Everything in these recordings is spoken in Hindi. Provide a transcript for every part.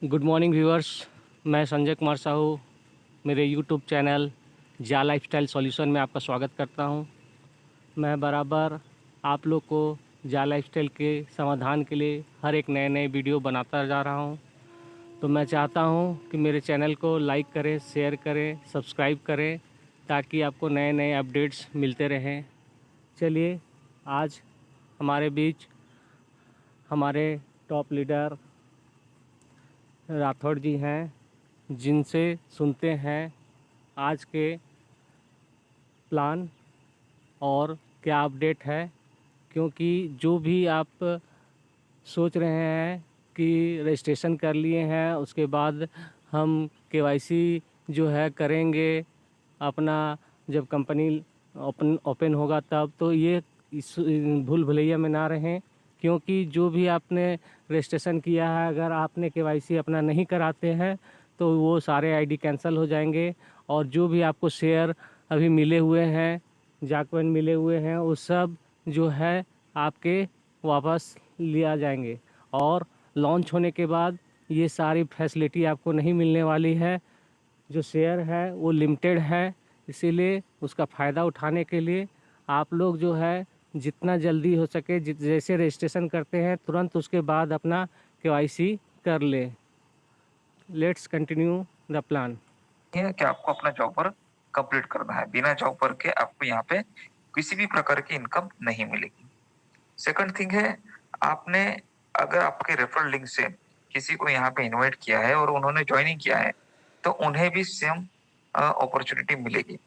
Good morning viewers. मैं संजय कुमार साहू मेरे यूट्यूब चैनल जा लाइफस्टाइल सॉल्यूशन में आपका स्वागत करता हूं। मैं बराबर आप लोग को जा लाइफस्टाइल के समाधान के लिए हर एक नए नए वीडियो बनाता जा रहा हूं। तो मैं चाहता हूं कि मेरे चैनल को लाइक करें, शेयर करें, सब्सक्राइब करें ताकि आपको नए नए अपडेट्स मिलते रहें। चलिए, आज हमारे बीच हमारे टॉप लीडर राठौड़ जी हैं, जिनसे सुनते हैं आज के प्लान और क्या अपडेट है। क्योंकि जो भी आप सोच रहे हैं कि रजिस्ट्रेशन कर लिए हैं, उसके बाद हम केवाईसी जो है करेंगे अपना, जब कंपनी ओपन होगा तब, तो ये इस भूल भुलैया में ना रहें। क्योंकि जो भी आपने रजिस्ट्रेशन किया है, अगर आपने केवाईसी अपना नहीं कराते हैं तो वो सारे आईडी कैंसिल हो जाएंगे। और जो भी आपको शेयर अभी मिले हुए हैं, जाकवन मिले हुए हैं, वो सब जो है आपके वापस लिया जाएंगे। और लॉन्च होने के बाद ये सारी फैसिलिटी आपको नहीं मिलने वाली है। जो शेयर है वो लिमिटेड है, इसीलिए उसका फ़ायदा उठाने के लिए आप लोग जो है जितना जल्दी हो सके, जैसे रजिस्ट्रेशन करते हैं तुरंत उसके बाद अपना केवाईसी कर लें। Let's continue the plan. है कि आपको अपना जॉब वर्क कंप्लीट करना है। बिना जॉब वर्क के आपको यहाँ पे किसी भी प्रकार की इनकम नहीं मिलेगी। सेकंड थिंग है, आपने अगर आपके रेफरल लिंक से किसी को यहाँ पे इनवाइट किया है और उन्होंने ज्वाइनिंग किया है, तो उन्हें भी सेम अपॉर्चुनिटी मिलेगी।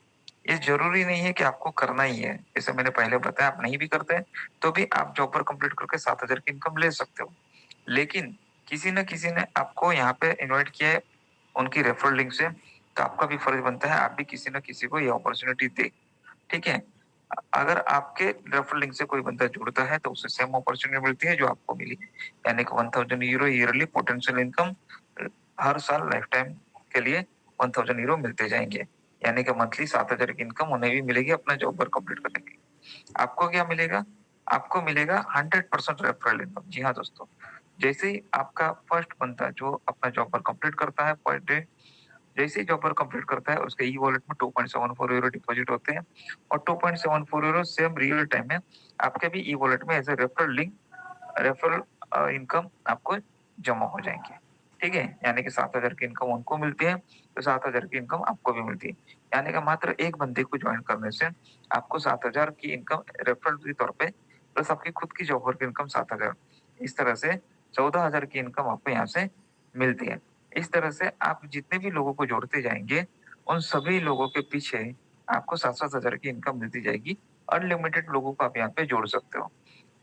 ये जरूरी नहीं है कि आपको करना ही है। जैसे मैंने पहले बताया, आप नहीं भी करते हैं तो भी आप जॉब वर्क कंप्लीट करके 7,000 की इनकम ले सकते हो। लेकिन किसी न किसी ने आपको यहाँ पे इनवाइट किया है उनकी रेफरल लिंक से, तो आपका भी फर्ज बनता है आप भी किसी न किसी को ये अपॉर्चुनिटी दे। ठीक है। अगर आपके रेफरल लिंक से कोई बंदा जुड़ता है तो उसे सेम अपॉर्चुनिटी मिलती है जो आपको मिली, यानी कि 1,000 यूरो ईयरली पोटेंशियल इनकम। हर साल लाइफ टाइम के लिए 1,000 यूरो मिलते जाएंगे, यानी कि मंथली 7,000 की इनकम उन्हें भी मिलेगी अपना जॉब वर्क कंप्लीट करने की। आपको क्या मिलेगा? आपको मिलेगा 100% रेफरल इनकम। जी हाँ दोस्तों, जैसे ही आपका फर्स्ट बंदा जो अपना जॉब वर्क कंप्लीट करता है पर डे, जैसे ही जॉब वर्क कंप्लीट करता है उसके ई वॉलेट में 2.74 यूरो डिपॉजिट होते हैं, और 2.74 यूरो सेम रियल टाइम में आपके भी ई वॉलेट में as a referral link, referral income आपको जमा हो जाएंगे। ठीक है, यानी कि 7,000 की इनकम उनको मिलती है तो 7,000 की इनकम आपको भी मिलती है। यानी कि मात्र एक बंदे को ज्वाइन करने से आपको 7,000 की इनकम रेफरल के तौर पे, प्लस आपकी खुद की जॉब वर्क इनकम 7,000, इस तरह से 14,000 की इनकम आपको यहाँ से मिलती है। इस तरह से आप जितने भी लोगों को जोड़ते जाएंगे, उन सभी लोगों के पीछे आपको 7,000 की इनकम मिलती जाएगी। अनलिमिटेड लोगों को आप यहाँ पे जोड़ सकते हो।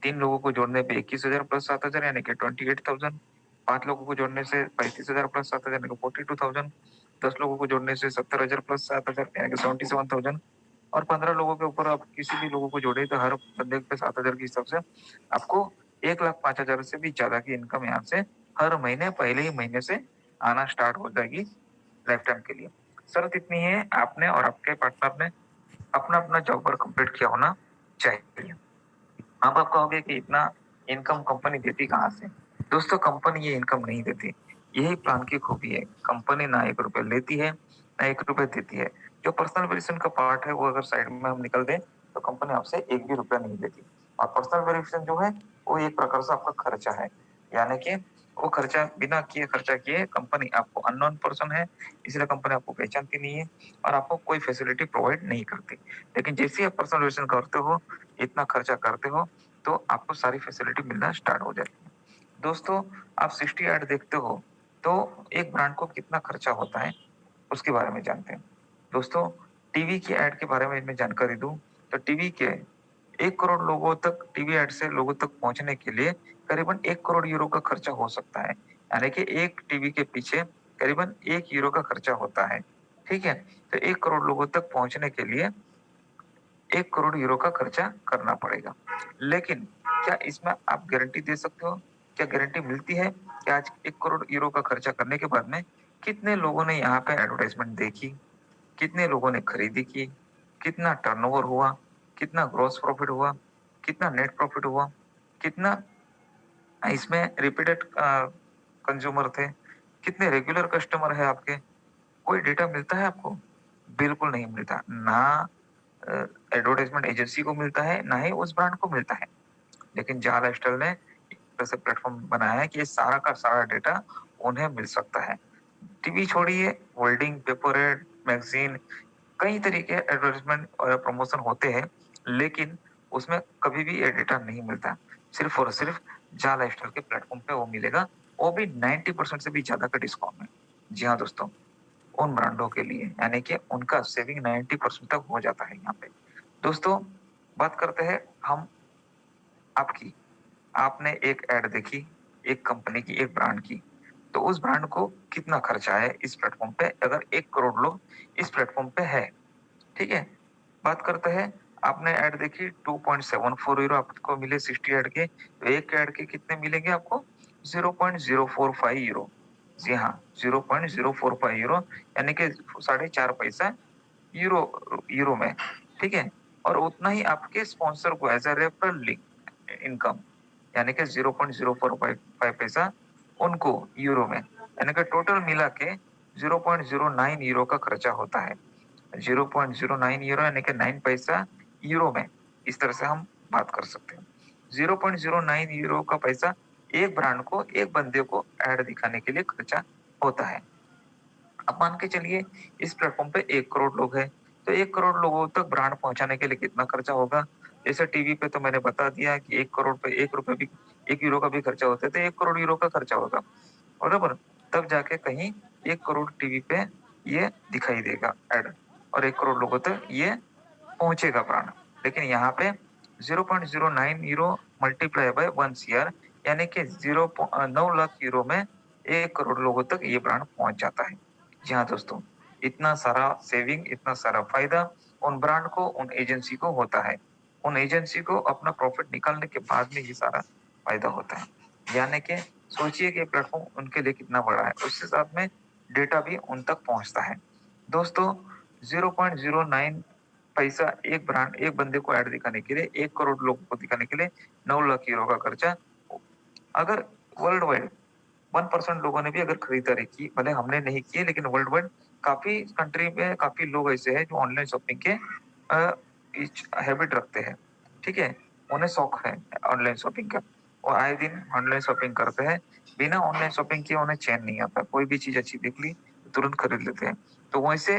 3 लोगों को जोड़ने पे 21,000 प्लस 7,000 यानी कि 28,000। 5 लोगों को जोड़ने से 35,000 प्लस 7,000 यानी कि 42,000। 10 लोगों को जोड़ने से 70,000 प्लस 7,000 यानी कि 77,000। और 15 लोगों के ऊपर आप किसी भी लोगों को जोड़े तो हर बंदे पे 7,000 के हिसाब से आपको 1,05,000 से भी ज्यादा की इनकम यहाँ से हर महीने पहले ही महीने से आना स्टार्ट हो जाएगी लाइफ टाइम के लिए। शर्त इतनी है, आपने और आपके पार्टनर ने अपना अपना जॉब वर्क कंप्लीट किया होना चाहिए। अब आप कहोगे कि इतना इनकम कंपनी देती कहाँ से? दोस्तों, कंपनी ये इनकम नहीं देती। यही प्लान की खूबी है। कंपनी ना 1 रुपया लेती है, ना 1 रुपया देती है। जो पर्सनल वेरिफिकेशन का पार्ट है वो अगर साइड में हम निकल दें तो कंपनी आपसे 1 भी रुपया नहीं लेती। और पर्सनल वेरिफिकेशन जो है वो एक प्रकार से आपका खर्चा है, यानी कि वो खर्चा बिना किए खर्चा किए, कंपनी आपको अननोन पर्सन है इसलिए कंपनी आपको पहचानती नहीं है और आपको कोई फैसिलिटी प्रोवाइड नहीं करती। लेकिन जैसे ही आप पर्सनल वेरिफिकेशन करते हो, इतना खर्चा करते हो, तो आपको सारी फैसिलिटी मिलना स्टार्ट हो जाती है। दोस्तों, आप 60 ऐड देखते हो तो एक ब्रांड को कितना खर्चा होता है उसके बारे में जानते हैं। दोस्तों, टीवी की ऐड के बारे में मैं जानकारी दूं तो टीवी के 1 करोड़ लोगों तक, टीवी ऐड से लोगों तक पहुंचने के लिए करीबन 1 करोड़ यूरो का खर्चा हो सकता है। यानी कि एक टीवी के पीछे करीबन 1 यूरो का खर्चा होता है। ठीक है, तो 1 करोड़ लोगों तक पहुंचने के लिए 1 करोड़ यूरो का खर्चा करना पड़ेगा। लेकिन क्या इसमें आप गारंटी दे सकते हो? क्या गारंटी मिलती है कि आज 1 करोड़ यूरो का खर्चा करने के बाद में कितने लोगों ने यहाँ पे एडवर्टाइजमेंट देखी, कितने लोगों ने खरीदी की, कितना टर्नओवर हुआ, कितना ग्रॉस प्रॉफिट हुआ, कितना नेट प्रॉफिट हुआ, कितना इसमें रिपीटेड कंज्यूमर थे, कितने रेगुलर कस्टमर है आपके? कोई डेटा मिलता है आपको? बिल्कुल नहीं मिलता। ना अ, एडवर्टाइज़मेंट एजेंसी को मिलता है, ना ही उस ब्रांड को मिलता है। लेकिन जहाँ लाइफ़स्टाइल ने एक तरह से प्लेटफ़ॉर्म बनाया है कि ये सारा का सारा डेटा उन्हें मिल सकता है। टीवी छोड़िए, होल्डिंग, पेपर एड, मैगज़ीन, कई तरीके एडवर्टाइज़मेंट और प्रमोशन होते हैं, लेकिन उसमें कभी भी ये डेटा नहीं मिलता। सिर्फ़ और सिर्फ़ जहाँ लाइफ़स्टाइल के प्लेटफ़ॉर्म पे वो मिलेगा, वो भी 90% से भी ज़्यादा का डिस्काउंट में। जी हाँ दोस्तों, उन ब्रांडों के लिए, यानी कि उनका सेविंग 90% तक हो जाता है यहाँ पे। दोस्तों, बात करते हैं हम आपकी। आपने एक ऐड देखी, एक कंपनी की, एक ब्रांड की, तो उस ब्रांड को कितना खर्चा है इस प्लेटफ़ॉर्म पे अगर 1 करोड़ लोग इस प्लेटफ़ॉर्म पे है, ठीक है? बात करते हैं, आपने ऐड देखी 2.74 यूरो आपको मिले 60 ऐड के, तो एक ऐड के कितने मिलेंगे आपको? 0.045 यूरो। जी हाँ, 0.045 यूरो यानी कि साढ़े 4 पैसा यूरो यूरो में, ठीक है? और उतना ही आपके स्पॉन्सर को as a referral link income यानी कि 0.045 पैसा उनको यूरो में, यानी कि टोटल मिला के 0.09 यूरो का खर्चा होता है। 0.09 यूरो यानी कि 9 पैसा यूरो में, इस तरह से हम बात कर सकते हैं। 0.09 यूरो का पैसा एक ब्रांड को, एक बंदे को ऐड दिखाने के लिए खर्चा होता है। अब मान के चलिए इस प्लेटफ़ॉर्म पे 1 करोड़ लोग हैं, तो 1 करोड़ लोगों तक ब्रांड पहुँचाने के लिए कितना खर्चा होगा? जैसे टीवी पे तो मैंने बता दिया कि 1 करोड़ पे ₹1 भी 1 यूरो का भी खर्चा होता है, तो 1 करोड़ यूरो का खर्चा होगा, बराबर? तब जाके कहीं 1 करोड़ टीवी पे ये दिखाई देगा ऐड और 1 करोड़ लोगों तक ये पहुँचेगा ब्रांड। लेकिन यहाँ पे 0.09 यूरो मल्टीप्लाई बाय 1 सीआर यानी कि 9 लाख यूरो में 1 करोड़ लोगों तक ये ब्रांड पहुँच जाता है। जी हाँ दोस्तों, इतना सारा सेविंग, इतना सारा फ़ायदा उन ब्रांड को, उन एजेंसी को होता है। उन एजेंसी को अपना प्रॉफ़िट निकालने के बाद में ये सारा फ़ायदा होता है। यानी कि सोचिए कि प्लेटफ़ॉर्म उनके लिए कितना बड़ा है, उसके साथ में डेटा भी उन तक पहुँचता है। दोस्तों, 0.09 पैसा एक ब्रांड, एक बंदे को ऐड दिखाने के लिए, 1 करोड़ लोगों को दिखाने के लिए 9 लाख यूरो का खर्चा। अगर वर्ल्ड वाइड 1% लोगों ने भी अगर खरीदारी की, भले हमने नहीं की है, लेकिन वर्ल्ड वाइड काफ़ी कंट्री में काफ़ी लोग ऐसे हैं जो ऑनलाइन शॉपिंग के अ, इच हैबिट रखते हैं, ठीक है? उन्हें शौक है ऑनलाइन शॉपिंग का। वो आए दिन ऑनलाइन शॉपिंग करते हैं, बिना ऑनलाइन शॉपिंग किए उन्हें चैन नहीं आता। कोई भी चीज़ अच्छी दिख ली, तो तुरंत खरीद लेते हैं। तो वैसे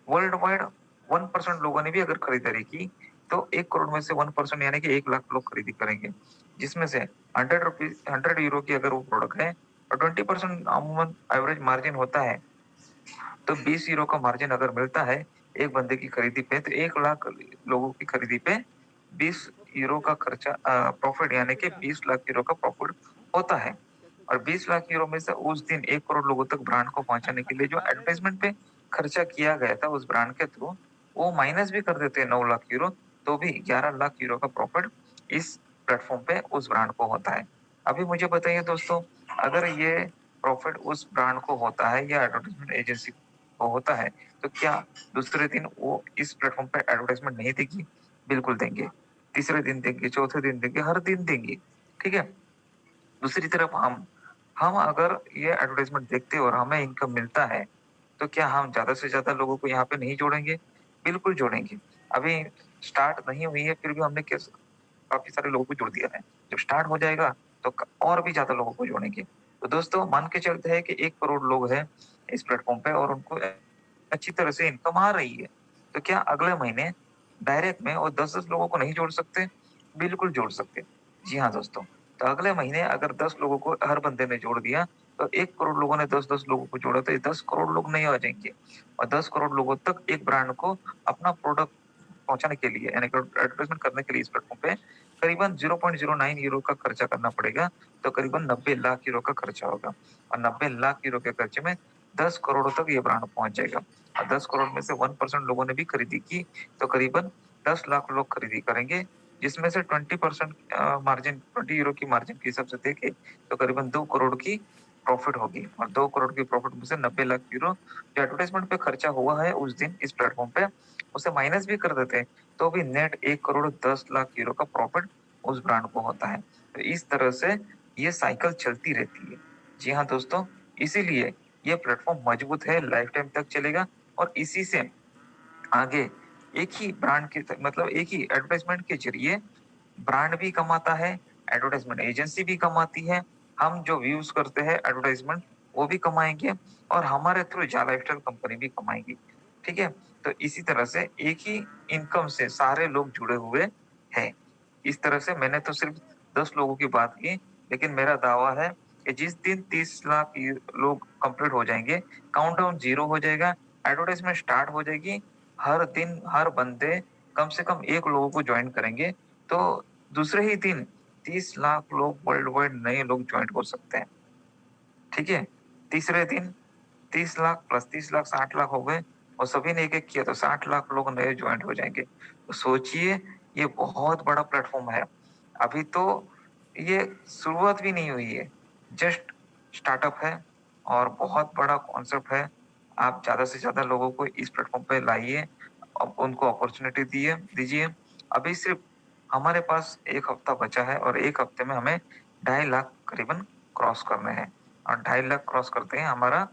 वर्ल्ड वाइड 1% लोगों ने भी अगर खरीदारी की, तो 1 करोड़ में से 1% यानी कि 1 लाख लोग खरीदी करेंगे। जिसमें से 100 यूरो की अगर वो प्रोडक्ट है और 20% अमूमन एवरेज मार्जिन होता है, तो 20 यूरो का मार्जिन अगर मिलता है एक बंदे की खरीदी पे, तो 1 लाख लोगों की खरीदी पे 20 यूरो का खर्चा प्रॉफिट यानी कि 20 लाख यूरो का प्रॉफिट होता है। और 20 लाख यूरो में से उस दिन 1 करोड़ लोगों तक ब्रांड को पहुँचाने के लिए जो एडवर्टाइज़मेंट पे खर्चा किया गया था उस ब्रांड के थ्रू, वो माइनस भी कर देते हैं 9 लाख यूरो, तो भी 11 लाख यूरो का प्रॉफिट इस प्लेटफ़ॉर्म पे उस ब्रांड को होता है। अभी मुझे बताइए दोस्तों, अगर ये प्रॉफिट उस ब्रांड को होता है या एडवर्टाइज़मेंट एजेंसी को होता है, तो क्या दूसरे दिन वो इस प्लेटफ़ॉर्म पे एडवर्टाइज़मेंट नहीं देगी? बिल्कुल देंगे। तीसरे दिन देंगे, चौथे दिन देंगे, हर दिन देंगे। ठीक है? दूसरी तरफ हम अगर ये एडवर्टाइज़मेंट देखते हैं और हमें इनकम मिलता है, तो क्या हम ज़्यादा से ज़्यादा लोगों को यहाँ पे नहीं जोड़ेंगे? बिल्कुल जोड़ेंगे। अभी स्टार्ट नहीं हुई है, फिर भी हमने काफ़ी सारे लोगों को जोड़ दिया है। जब स्टार्ट हो जाएगा, तो और भी ज़्यादा लोगों को जोड़ेंगे। तो दोस्तों मान के चलते हैं कि 1 करोड़ लोग हैं इस प्लेटफ़ॉर्म पे और उनको अच्छी तरह से इनकम आ रही है। तो क्या अगले महीने डायरेक्ट में वो 10-10 लोगों को नहीं जोड़ सकते? बिल्कुल जोड़ सकते। जी हाँ दोस्तों, तो अगले महीने अगर 10 लोगों को हर बंदे ने जोड़ दिया, तो 1 करोड़ लोगों ने 10-10 लोगों को जोड़ा, तो ये 10 करोड़ लोग नहीं आ जाएँगे और 10 करोड़ लोगों तक एक ब्रांड को अपना प्रोडक्ट पहुँचाने के लिए यानी कि एडवर्टाइज़मेंट करने के लिए इस प्लेटफ़ॉर्म पे करीबन 0.09 यूरो का खर्चा करना पड़ेगा, तो करीबन 90 लाख यूरो का खर्चा होगा और 90 लाख यूरो के खर्चे में 10 करोड़ तक ये ब्रांड पहुँच जाएगा और 10 करोड़ में से 1% लोगों ने भी खरीदी की, तो करीबन 10 लाख लोग खरीदी करेंगे, जिसमें से 20% मार्जिन 20 यूरो की मार्जिन के हिसाब से देखें, तो करीबन 2 करोड़ की प्रॉफ़िट होगी और 2 करोड़ की प्रॉफ़िट में से 90 लाख यूरो जो एडवर्टाइज़मेंट पे खर्चा हुआ है उस दिन इस प्लेटफ़ॉर्म पे, उसे माइनस भी कर देते हैं, तो भी नेट 1 करोड़ 10 लाख यूरो का प्रॉफ़िट उस ब्रांड को होता है। तो इस तरह से ये साइकिल चलती रहती है। जी हाँ दोस्तों, इसीलिए ये प्लेटफॉर्म मजबूत है, लाइफ टाइम तक चलेगा और इसी से आगे एक ही ब्रांड के मतलब एक ही एडवर्टाइजमेंट के जरिए ब्रांड भी कमाता है, एडवर्टाइजमेंट एजेंसी भी कमाती है, हम जो व्यूज करते हैं एडवर्टाइजमेंट वो भी कमाएंगे और हमारे थ्रू जा लाइफस्टाइल कंपनी भी कमाएगी। ठीक है, तो इसी तरह से एक ही इनकम से सारे लोग जुड़े हुए हैं। इस तरह से मैंने तो सिर्फ 10 लोगों की बात की, लेकिन मेरा दावा है कि जिस दिन 30 लाख लोग कंप्लीट हो जाएंगे, काउंटडाउन जीरो हो जाएगा, एडवर्टाइजमेंट स्टार्ट हो जाएगी, हर दिन हर बंदे कम से कम एक लोगों को ज्वाइन करेंगे, तो दूसरे ही दिन 30 लाख लोग वर्ल्ड वाइड नए लोग ज्वाइन हो सकते हैं। ठीक है, तीसरे दिन 30 लाख प्लस 30 लाख 60 लाख हो गए और सभी ने एक एक किया तो 60 लाख लोग नए ज्वाइन हो जाएंगे। तो सोचिए, ये बहुत बड़ा प्लेटफॉर्म है। अभी तो ये शुरुआत भी नहीं हुई है, जस्ट स्टार्टअप है और बहुत बड़ा कॉन्सेप्ट है। आप ज्यादा से ज्यादा लोगों को इस प्लेटफॉर्म पे लाइए, उनको अपॉर्चुनिटी दिए दीजिए। अभी सिर्फ हमारे पास 1 हफ्ता बचा है और 1 हफ्ते में हमें 2.5 लाख करीबन क्रॉस करने हैं और 2.5 लाख क्रॉस करते हैं हमारा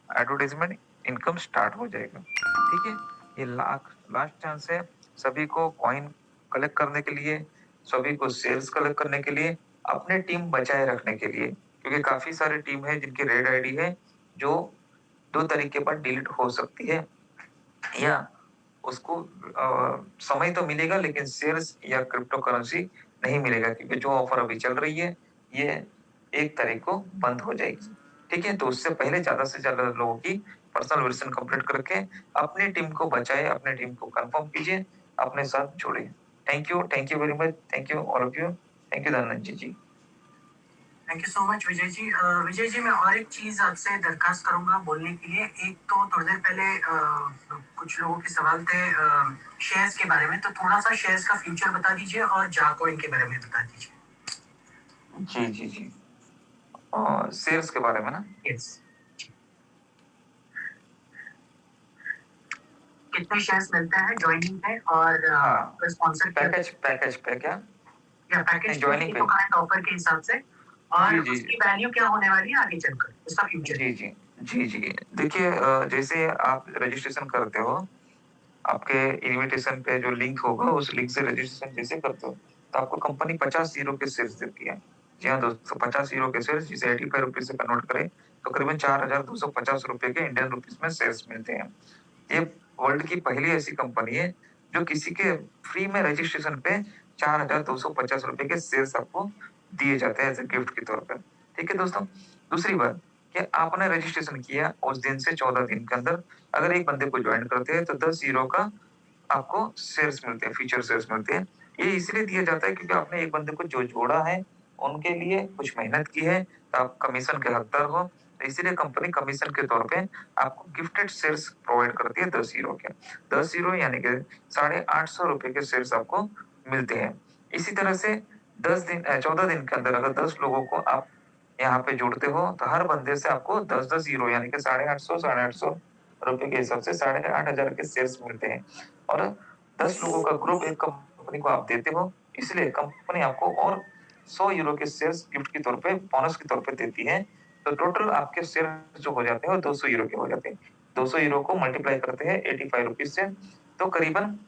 एडवर्टाइजमेंट इनकम स्टार्ट हो जाएगा। ठीक है, ये लास्ट चांस है सभी को कॉइन कलेक्ट करने के लिए, सभी को सेल्स कलेक्ट करने के लिए, अपने टीम बचाए रखने के लिए, क्योंकि काफी सारी टीम है जिनकी रेड आईडी है जो 2 तरीके पर डिलीट हो सकती है, या उसको समय तो मिलेगा लेकिन शेयर्स या क्रिप्टो करेंसी नहीं मिलेगा, क्योंकि जो ऑफर अभी चल रही है ये 1 तारीख को बंद हो जाएगी। ठीक है, तो उससे पहले ज्यादा से ज्यादा लोगों की पर्सनल वर्जन कंप्लीट करके अपनी टीम को बचाए, अपने टीम को कंफर्म कीजिए, अपने साथ जोड़िए। Thank you very much, thank you all of you, thank you Dhananjay ji. Thank you so much Vijay ji. Vijay ji, मैं और एक चीज़ आपसे दरखास्त करूँगा बोलने के लिए। एक तो थोड़ी देर पहले कुछ लोगों के सवाल थे शेयर्स के बारे में, तो थोड़ा-सा शेयर्स का फ्यूचर बता दीजिए और जाकॉइन के बारे में बता दीजिए। जी जी जी, शेयर्स के बारे में ना, यस। कितने शेयर्स मिलते हैं जॉइनिंग पे और हाँ, स्पॉन्सर पैकेज पैकेज पे क्या, या पैकेज नहीं ज्वाइनिंग तो पे, करंट ऑफर के हिसाब से, और जी जी उसकी वैल्यू क्या होने वाली है आगे चलकर, उसका फ्यूचर। जी जी जी जी, देखिए जैसे आप रजिस्ट्रेशन करते हो, आपके इनविटेशन पे जो लिंक होगा उस लिंक से रजिस्ट्रेशन जैसे करते हो तो आपको कंपनी 50 यूरो के शेयर्स देती है। जी हाँ दोस्तों, 50 यूरो के शेयर्स जिसे 85 रुपीज से कन्वर्ट करें तो करीबन 4,250 रुपए के इंडियन रुपीज में शेयर्स मिलते हैं। ये वर्ल्ड की पहली ऐसी कंपनी है जो किसी के फ्री में रजिस्ट्रेशन पे 4,250 रुपए के शेयर्स आपको दिए जाते हैं एज ए गिफ्ट के तौर पर। ठीक है दोस्तों, दूसरी बात कि आपने रजिस्ट्रेशन किया उस दिन से 14 दिन के अंदर अगर एक बंदे को ज्वाइन करते हैं तो 10 यूरो का आपको शेयर्स मिलते हैं, फ्यूचर शेयर्स मिलते हैं। ये इसलिए दिया जाता है क्योंकि आपने एक बंदे को जो जोड़ा है उनके लिए कुछ मेहनत की है तो आप कमीशन के हकदार हो, तो इसीलिए कंपनी कमीशन के तौर पे आपको गिफ्टेड शेयर्स प्रोवाइड करती है 10 यूरो के। 10 यूरो यानी कि 850 रुपए के शेयर्स आपको मिलते हैं। इसी तरह से 14 दिन के अंदर अगर 10 लोगों को आप यहाँ पे जोड़ते हो तो हर बंदे से आपको 10-10 यूरो यानी कि 850 रुपए के हिसाब से 8,500 के शेयर्स मिलते हैं और 10 लोगों का ग्रुप एक कंपनी को आप देते हो, इसलिए कंपनी आपको और 100 यूरो के शेयर्स गिफ्ट के तौर पे बोनस के तौर पे देती है। तो टोटल आपके शेयर जो हो जाते हैं वो 200 यूरो के हो जाते हैं। 200 यूरो को मल्टीप्लाई करते हैं 85 रुपीज से, तो करीबन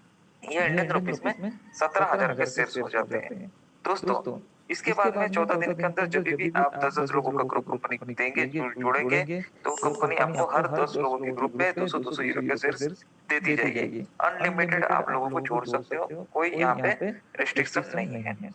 ये इंडियन रुपीज में 17,000 के शेयर्स हो जाते हैं। दोस्तों, इसके बाद में 14 दिन के अंदर जब भी आप 10-10 लोगों का ग्रुप कंपनी को देंगे, जोड़ेंगे, तो कंपनी आपको हर 10 लोगों के ग्रुप पे 200-200 यूरो के शेयर्स देती जाएगी। अनलिमिटेड आप लोगों को जोड़ सकते हो, कोई यहाँ पे रिस्ट्रिक्शन नहीं है।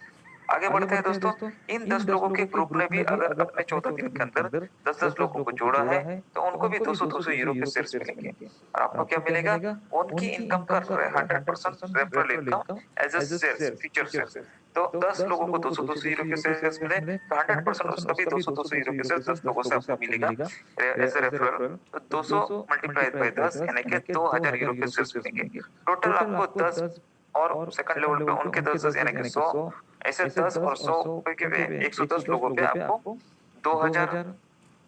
आगे बढ़ते हैं दोस्तों, इन 10 लोगों के ग्रुप ने भी अगर अपने 14 दिन के अंदर 10-10 लोगों को जोड़ा है, तो उनको भी 200-200 यूरो के शेयर्स मिलेंगे। और आपको क्या मिलेगा? उनकी इनकम का 100% referral income as a shares, future shares. तो 10 लोगों को 200-200 यूरो के शेयर्स मिले, तो 100% उसका भी 200-200 यूरो के शेयर्स 10 लोगों से आपको मिलेगा एज अ रेफरल। तो 200 मल्टीप्लाइड बाय 10 यानी कि 2,000 यूरो के शेयर्स मिलेंगे। टोटल आपको 10 और सेकंड लेवल पे उनके 10-10 यानी कि 100, ऐसे 10 और 100 के 110 लोगों पे आपको 2,000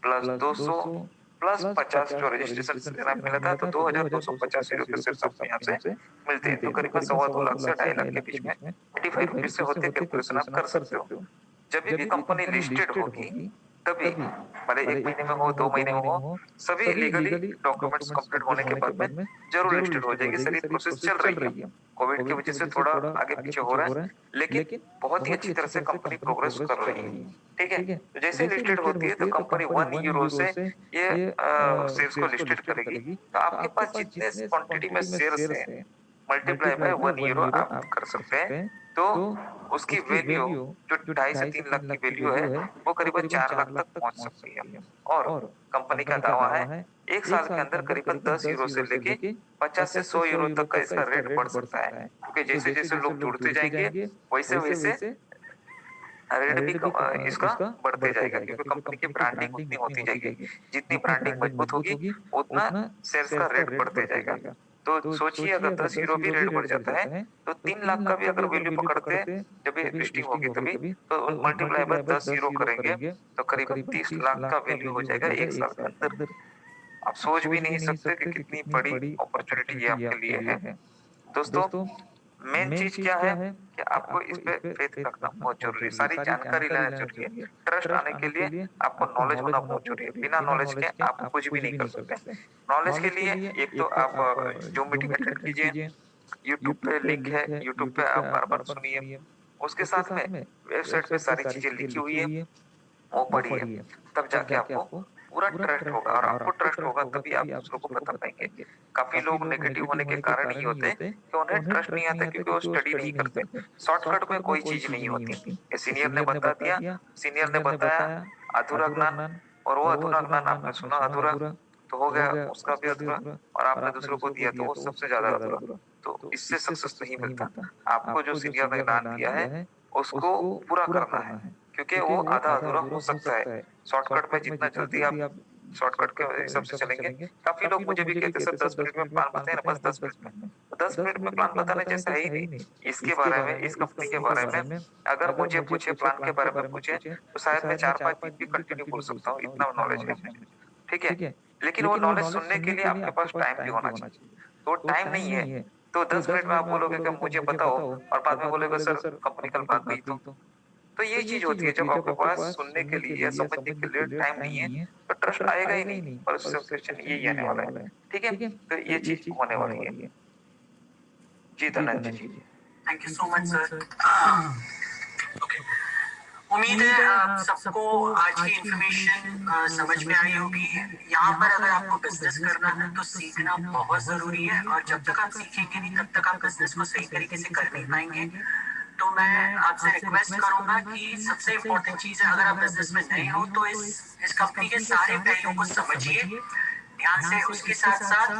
प्लस 200 प्लस 50 जो रजिस्ट्रेशन से देना मिला था, तो 2,250 यूरो के शेयर्स आपको यहाँ से मिलते हैं। तो करीबन 2.25 लाख से 2.5 लाख के बीच में 85 रुपीज से होते कैलकुलेशन आप कर सकते हो। जब भी कंपनी लिस्टेड होगी तभी भले 1 महीने में हो, 2 महीने में हो, सभी लीगली डॉक्यूमेंट्स कंप्लीट होने के बाद में ज़रूर लिस्टेड हो जाएगी। सर ये प्रोसेस चल रही है। कोविड की वजह से थोड़ा आगे-पीछे हो रहा है, लेकिन बहुत ही अच्छी तरह से कंपनी प्रोग्रेस कर रही है। ठीक है? तो जैसे लिस्टेड होती है तो कंपनी €1 से ये शेयर्स को लिस्टेड करेगी। तो आपके पास जितने क्वांटिटी में शेयर्स हैं, मल्टीप्लाई बाय €1 आप कर सकते हैं। तो उसकी वैल्यू जो 2.5 से 3 लाख की वैल्यू है, वो करीबन 4 लाख तक पहुँच सकती है। और कंपनी का दावा है 1 साल के अंदर करीबन €10 से लेके 50 से €100 तक का इसका रेट बढ़ सकता है। क्योंकि जैसे-जैसे लोग जुड़ते जाएँगे, वैसे-वैसे रेट भी इसका बढ़ते जाएगा, क्योंकि कंपनी की ब्रांडिंग उतनी होती जाएगी। जितनी ब्रांडिंग मजबूत होगी, उतना शेयर्स का रेट बढ़ते जाएगा। तो सोचिए अगर €10 भी रेट बढ़ जाता है, तो 3 लाख का भी अगर वैल्यू पकड़ते हैं, जब ये लिस्टिंग होगी तभी, तो मल्टीप्लाई बाय €10 करेंगे, तो करीबन 30 लाख का वैल्यू हो जाएगा 1 साल के अंदर। आप सोच भी नहीं सकते कि कितनी बड़ी अपॉर्चुनिटी ये आपके लिए है। दोस्तों, मेन चीज़ क्या है कि आपको इस पे फ़ेथ रखना बहुत ज़रूरी है, सारी जानकारी लेना ज़रूरी है। ट्रस्ट आने के लिए आपको नॉलेज होना बहुत ज़रूरी है, बिना नॉलेज के आप कुछ भी नहीं कर सकते। नॉलेज के लिए एक तो आप ज़ूम मीटिंग अटेंड कीजिए, यूट्यूब पे लिंक है, यूट्यूब पे आप बार-बार सुनिए। उसके साथ में वेबसाइट पे सारी चीज़ें लिखी हुई है, वो पढ़िए, तब जाके आपको पूरा ट्रस्ट होगा, और आपको ट्रस्ट होगा तभी आप दूसरों को बता पाएँगे। काफ़ी लोग नेगेटिव होने के कारण ये होते हैं कि उन्हें ट्रस्ट नहीं आता, क्योंकि वो स्टडी नहीं करते। शॉर्टकट में कोई चीज़ नहीं होती। ये सीनियर ने बता दिया, सीनियर ने बताया, अधूरा ज्ञान, और वो अधूरा ज्ञान आपने सुना अधूरा, तो हो गया उसका भी अधूरा, और आपने दूसरों को दिया तो वो सबसे ज़्यादा अधूरा। तो इससे सक्सेस नहीं मिलता। आपको जो सीनियर ने ज्ञान दिया है, उसको पूरा करना है, क्योंकि वो आधा-अधूरा हो सकता है। शॉर्टकट में जितना जल्दी आप शॉर्टकट के हिसाब से चलेंगे, काफ़ी लोग मुझे भी कहते हैं सर 10 मिनट में प्लान बताइए ना, बस 10 मिनट में। तो 10 मिनट में प्लान बताने जैसा है ही नहीं। इसके बारे में, इस कंपनी के बारे में अगर मुझे पूछे, प्लान के बारे में पूछे, तो शायद मैं 4-5 दिन भी कंटिन्यू बोल सकता हूँ, इतना नॉलेज है मुझे। ठीक है? लेकिन वो नॉलेज सुनने के लिए आपके पास टाइम भी होना चाहिए। तो टाइम नहीं है, तो 10 मिनट में आप बोलोगे कि मुझे बताओ, और बाद में बोलोगे सर कंपनी कल बात हुई तो ये चीज़ होती है, जब आपके पास सुनने के लिए या समझने के लिए टाइम नहीं है, तो ट्रस्ट आएगा ही नहीं, और उससे क्वेश्चन यही आने वाला है। ठीक है? तो ये चीज़ होने वाली है। जी Dhananjay ji. Thank you so much sir. Okay, उम्मीद है आप सबको आज की इन्फॉर्मेशन समझ में आई होगी। यहाँ पर अगर आपको बिजनेस करना है तो सीखना बहुत जरूरी है, और जब तक आप सीखेंगे नहीं तब तक आप बिजनेस को सही तरीके से कर नहीं पाएंगे। तो मैं आपसे रिक्वेस्ट करूंगा कि सबसे इम्पोर्टेंट चीज है, अगर आप बिजनेस में नए हो तो इस कंपनी के सारे पहलुओं को समझिए ध्यान से। उसके साथ साथ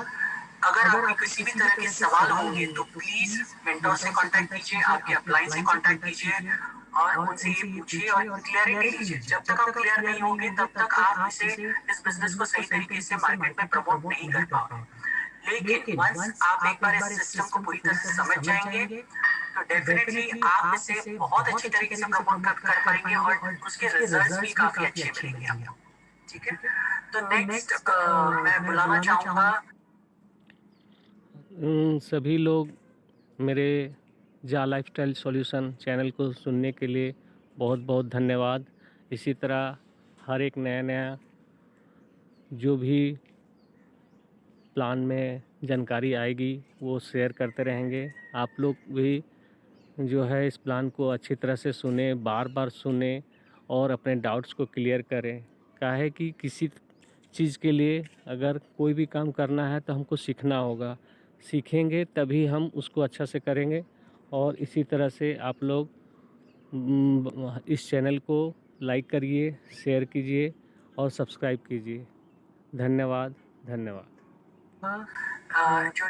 अगर आपके किसी भी तरह के सवाल होंगे तो प्लीज मेंटोर से कांटेक्ट कीजिए, आपके अपलाइन से कांटेक्ट कीजिए, और उनसे ये पूछिए और क्लियरिटी लीजिए। जब तक आप क्लियर नहीं होंगे तब तक आप इस बिजनेस को सही तरीके से मार्केट में प्रमोट नहीं कर पाओगे। लेकिन वंस आप एक बार इस सिस्टम को पूरी तरह से समझ जाएंगे तो डेफिनेटली आप इसे बहुत अच्छी तरीके से प्रमोट कर पाएंगे, और उसके रिजल्ट्स भी काफी अच्छे मिलेंगे आपको। ठीक है, तो नेक्स्ट मैं बुलाना चाहूंगा सभी लोग मेरे जा लाइफस्टाइल सॉल्यूशन चैनल को सुनने के लिए बहुत बहुत धन्यवाद। इसी तरह हर एक नया जो भी प्लान में जानकारी आएगी वो शेयर करते रहेंगे। आप लोग भी जो है इस प्लान को अच्छी तरह से सुने, बार बार सुने, और अपने डाउट्स को क्लियर करें। क्या है कि किसी चीज़ के लिए अगर कोई भी काम करना है तो हमको सीखना होगा, सीखेंगे तभी हम उसको अच्छा से करेंगे। और इसी तरह से आप लोग इस चैनल को लाइक करिए, शेयर कीजिए और सब्सक्राइब कीजिए। धन्यवाद। जो